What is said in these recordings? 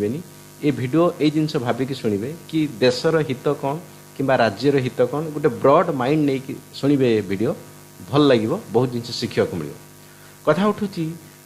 ए video ए जिनस भाविकी शुणे कि देशर हित कौन कि राज्यर हित कौन गोटे ब्रॉड माइंड नहीं कि शुणे भिडियो भल लगे बहुत जिन शिखा मिले कथा उठू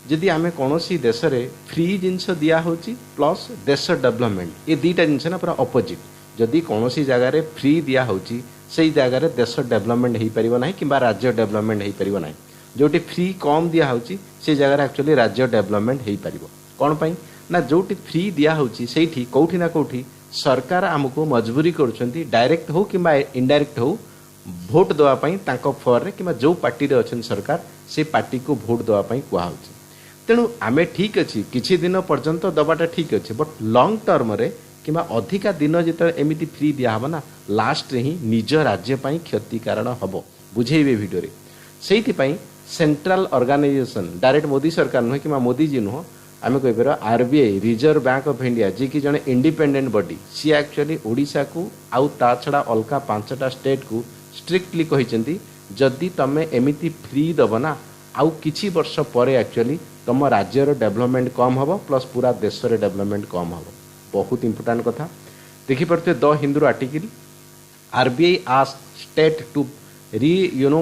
जदि आम कौन देश में फ्री जिनस दिहे प्लस देश डेवलपमेंट ये दुईटा जिनस ना पूरा अपोजिट जदि कौन जगार फ्री दिहे से जगार देश डेवलपमेंट हो पार ना कि राज्य डेवलपमेंट हो पार ना जोटी फ्री कम दिहे से जगार एक्चुअली राज्य डेवलपमेंट हो पार कौन पाई ना जोटी फ्री दिहे से कौटी ना कौटी सरकार आमको मजबूरी करुँच डायरेक्ट हो कि इनडायरेक्ट हो भोट देवाई फर कि जो पार्टी रे अच्छा सरकार से पार्टी को भोट देवाई कहु तेणु आम ठीक अच्छे किसी दिन पर्यंत दबाटा ठीक अच्छे बट लंग टर्म रे कि अधिका दिन जो एमती फ्री दिहब ना लास्ट रे ही निज राज्य क्षति कारण हम बुझेबे भिडियो से सेंट्रल ऑर्गेनाइजेशन डायरेक्ट मोदी सरकार नुह कि मोदी जी नुह आम कहीपर RBI reserve bank of India जी कि जड़े इंडिपेंडेंट बॉडी सी एक्चुअली ओडिशा को आउ ता छड़ा अलका 5टा स्टेट को स्ट्रिक्टली कहते जदि तुम एमती फ्री दब ना आउ किछि वर्ष पर एक्चुअली तुम राज्यर डेवलपमेंट कम हम प्लस पूरा देश डेवलपमेंट कम हम बहुत इंपोर्टाट कथा देखिपे the Hindu article RBI asked state to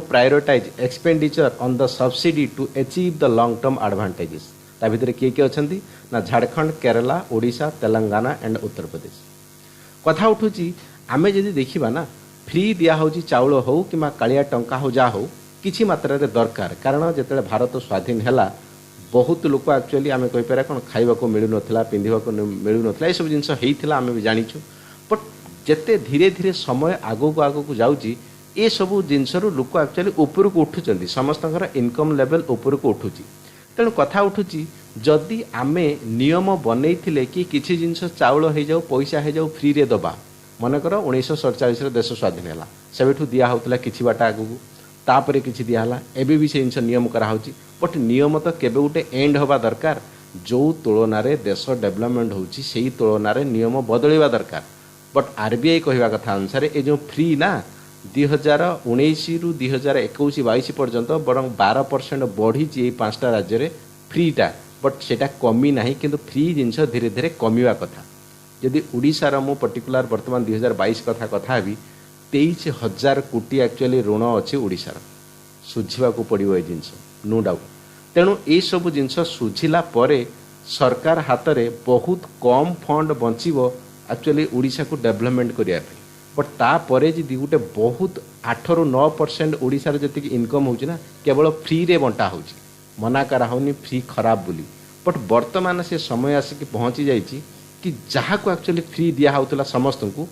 prioritise expenditure on the subsidy to achieve the long term advantages ता भितर किए किए अच्छा ना झारखंड केरला ओडिशा तेलंगाना एंड उत्तर प्रदेश कथा उठू आम जदि देखा ना फ्री दिया हो चाउल हो कि कालिया टंका हो जा हो किछि मात्रा रे दरकार कारण जिते भारत स्वाधीन है बहुत लोक एक्चुअली आम कहीपर कौन खाइबा मिलू ना पिंधा मिलू ना ये सब जिन होता आम भी जाचु बट जिते धीरे धीरे समय आगक आगक जाऊँगी ये सब जिनस लोक एक्चुअली ऊपर को उठुंट समस्त इनकम लेवल ऊपर को उठुची तेणु कथा उठू जदि आमे नियम बनई कि किसी जिनस चाउल हो जाऊ पैसा हो जाऊ फ्री रे दबा मनकर 1947 देश स्वाधीन है से दिहला कि बाट आगू तापर कि दिहला एवं भी से जिनस नियम कराऊँगी बट नियम तो केवे गोटे एंड हवा दरकार जो तुलन देश डेवलपमेंट होची से तुलन नियम बदलवा दरकार बट आरबीआई कहवा कथा अनुसार ये जो फ्री ना 2019 रु 2021-22 पर्यंत बरं 12% बढ़ी 5टा राज्य में फ्रीटा बट सेटा कमी ना किंतु फ्री जिनस धीरे धीरे कमिवा कथा जदि ओडिशार मु पर्टिकुलर वर्तमान 2022 कथा भी 23,000 कोटी एक्चुअली ऋण अच्छे ओडिशार सुझा पड़ो ये जिनस नो डाउट तेणु ये सब जिनस सुझिला परे सरकार हाथ में बहुत कम फंड बचीब एक्चुअली ओडिशा को डेवलपमेंट करने बट तापर जी गोटे बहुत 8 ରୁ 9% ओडिशार जी इनकम हो केवल फ्री रे बंटा हो मना कराऊनी फ्री खराब बोली बट वर्तमान से समय आसिक पहुँची जाइए कि जहाँ को एक्चुअली फ्री दिया होता समस्त को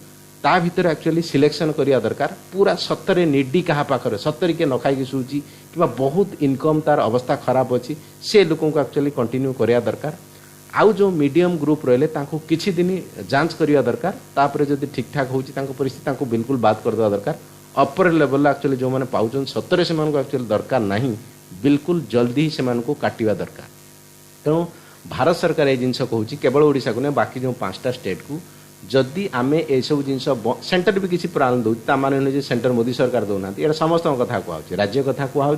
ता भीतर एक्चुअली सिलेक्शन करिया दरकार पूरा सतरे निडी क्या पाखे सतरे किए न खाई शुची कि बहुत इनकम तार अवस्था खराब अच्छी से लोक एक्चुअली कंटिन्यू करिया दरकार आउ जो मीडियम ग्रुप रहिले किछि दिन जांच करिया दरकार तापर जदि ठीक ठाक होची परिस्थिति बिल्कुल बात करदेवा दरकार अपर लेवल एक्चुअली जो मैंने पाउछन सतरे से एक्चुअली दरकार नहीं बिल्कुल जल्दी ही से काटिवा दरकार तेणु भारत सरकार ये जिनस कहूँ केवल ओडिशा को नहीं बाकी जो 5टा स्टेट को जदि आम ये सब जिन सेंटर भी किसी प्राण दौर माने सेंटर मोदी सरकार दौना ये समस्त कथा कहूँ राज्य कथा कहूँ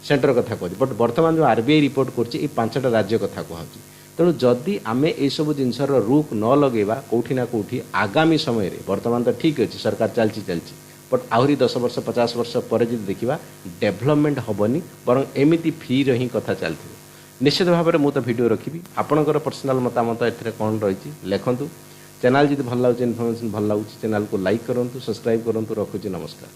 सेंटर कथा कहूँ बट बर्तमान जो आरबीआई रिपोर्ट कर 5टा राज्य कथा कहूँ तेणु जदि आम सब जिनसर रुख न लगेगा कौटी ना कौटी आगामी समय रे वर्तमान तो ठीक अच्छे सरकार चलती बट आहरी 10 वर्ष 50 वर्ष पर जब देखा डेवलपमेंट हेनी बर एमती फ्री ही कथा चलती निश्चित भाव में मुझे भिडियो रखी आपणकर पर्सनाल मतामत ए कौन रही लिखु चैनल जब भल लगे इनफर्मेशन भल लगे चैनल को लाइक करूँ सब्सक्राइब करूँ रखुची नमस्कार।